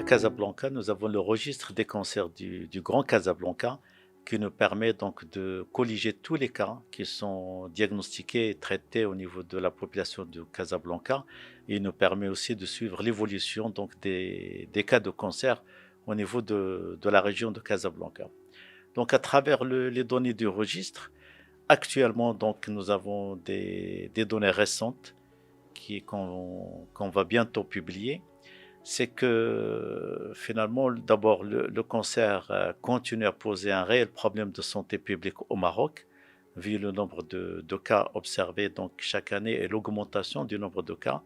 Casablanca, nous avons le registre des cancers du Grand Casablanca qui nous permet donc de colliger tous les cas qui sont diagnostiqués et traités au niveau de la population de Casablanca. Et il nous permet aussi de suivre l'évolution donc des cas de cancer au niveau de la région de Casablanca. Donc à travers les données du registre, actuellement donc nous avons des données récentes qu'on va bientôt publier. C'est que finalement, d'abord, le cancer continue à poser un réel problème de santé publique au Maroc, vu le nombre de cas observés donc chaque année et l'augmentation du nombre de cas,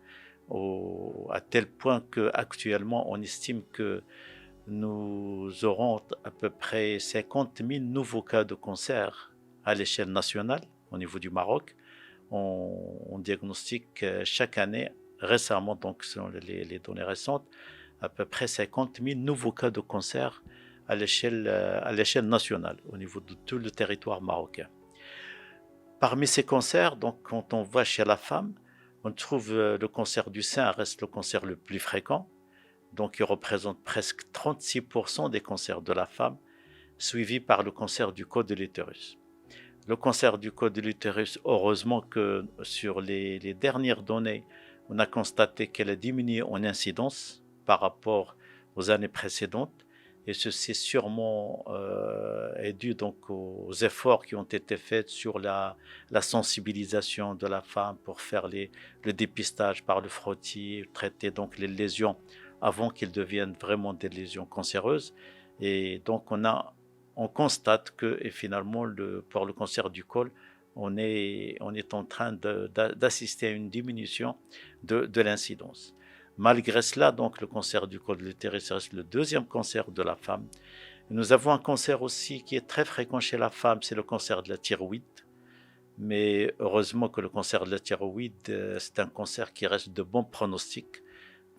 à tel point qu'actuellement, on estime que nous aurons à peu près 50 000 nouveaux cas de cancer à l'échelle nationale, au niveau du Maroc. On diagnostique chaque année, récemment, donc selon les données récentes, à peu près 50 000 nouveaux cas de cancer à l'échelle nationale, au niveau de tout le territoire marocain. Parmi ces cancers, donc, quand on va chez la femme, on trouve le cancer du sein reste le cancer le plus fréquent, donc il représente presque 36% des cancers de la femme, suivi par le cancer du col de l'utérus. Le cancer du col de l'utérus, heureusement que sur les dernières données, on a constaté qu'elle a diminué en incidence par rapport aux années précédentes. Et ceci sûrement est dû donc aux efforts qui ont été faits sur la sensibilisation de la femme pour faire le dépistage par le frottis, traiter donc les lésions avant qu'elles deviennent vraiment des lésions cancéreuses. Et donc on constate que et finalement pour le cancer du col, on est en train d'assister à une diminution de l'incidence. Malgré cela, donc, le cancer du col de l'utérus reste le deuxième cancer de la femme. Nous avons un cancer aussi qui est très fréquent chez la femme, c'est le cancer de la thyroïde. Mais heureusement que le cancer de la thyroïde, c'est un cancer qui reste de bon pronostic.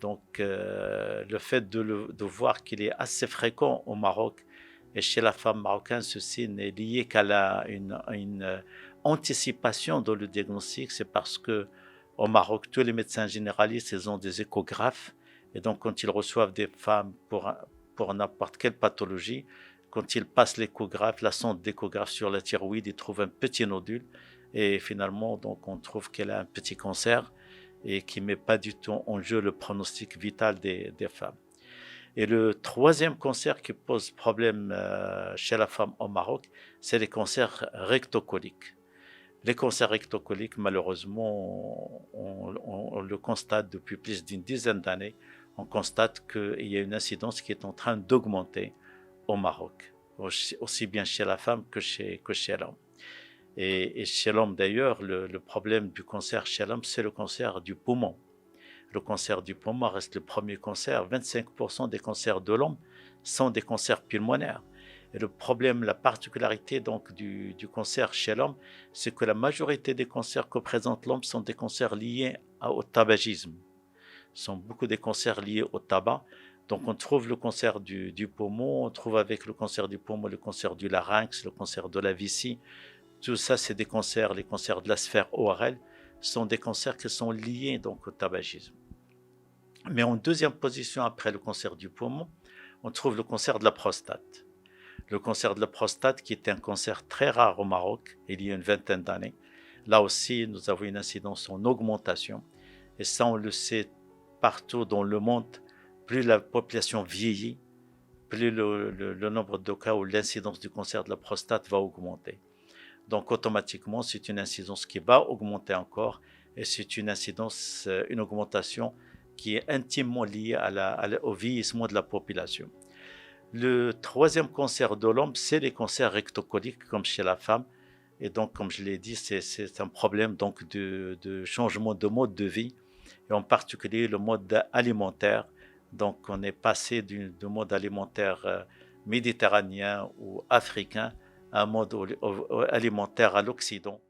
Donc, le fait de voir qu'il est assez fréquent au Maroc et chez la femme marocaine, ceci n'est lié qu'à une anticipation dans le diagnostic. C'est parce que au Maroc, tous les médecins généralistes, ils ont des échographes. Et donc, quand ils reçoivent des femmes pour n'importe quelle pathologie, quand ils passent l'échographe, la sonde d'échographe sur la thyroïde, ils trouvent un petit nodule. Et finalement, donc, on trouve qu'elle a un petit cancer et qui ne met pas du tout en jeu le pronostic vital des femmes. Et le troisième cancer qui pose problème chez la femme au Maroc, c'est les cancers rectocoliques. Les cancers rectocoliques, malheureusement, on le constate depuis plus d'une dizaine d'années. On constate qu'il y a une incidence qui est en train d'augmenter au Maroc, aussi bien chez la femme que chez l'homme. Et chez l'homme d'ailleurs, le problème du cancer chez l'homme, c'est le cancer du poumon. Le cancer du poumon reste le premier cancer. 25% des cancers de l'homme sont des cancers pulmonaires. Et le problème, la particularité donc du cancer chez l'homme, c'est que la majorité des cancers que présente l'homme sont des cancers liés au tabagisme. Ce sont beaucoup des cancers liés au tabac. Donc on trouve le cancer du poumon, on trouve avec le cancer du poumon le cancer du larynx, le cancer de la vessie. Tout ça, c'est des cancers, les cancers de la sphère ORL, sont des cancers qui sont liés donc au tabagisme. Mais en deuxième position après le cancer du poumon, on trouve le cancer de la prostate. Le cancer de la prostate qui est un cancer très rare au Maroc il y a une vingtaine d'années. Là aussi, nous avons une incidence en augmentation. Et ça, on le sait partout dans le monde, plus la population vieillit, plus le nombre de cas où l'incidence du cancer de la prostate va augmenter. Donc automatiquement, c'est une incidence qui va augmenter encore et c'est une incidence, une augmentation qui est intimement liée au vieillissement de la population. Le troisième cancer de l'homme, c'est les cancers rectocoliques comme chez la femme. Et donc, comme je l'ai dit, c'est un problème donc de changement de mode de vie et en particulier le mode alimentaire. Donc, on est passé du mode alimentaire méditerranéen ou africain à un mode alimentaire à l'Occident.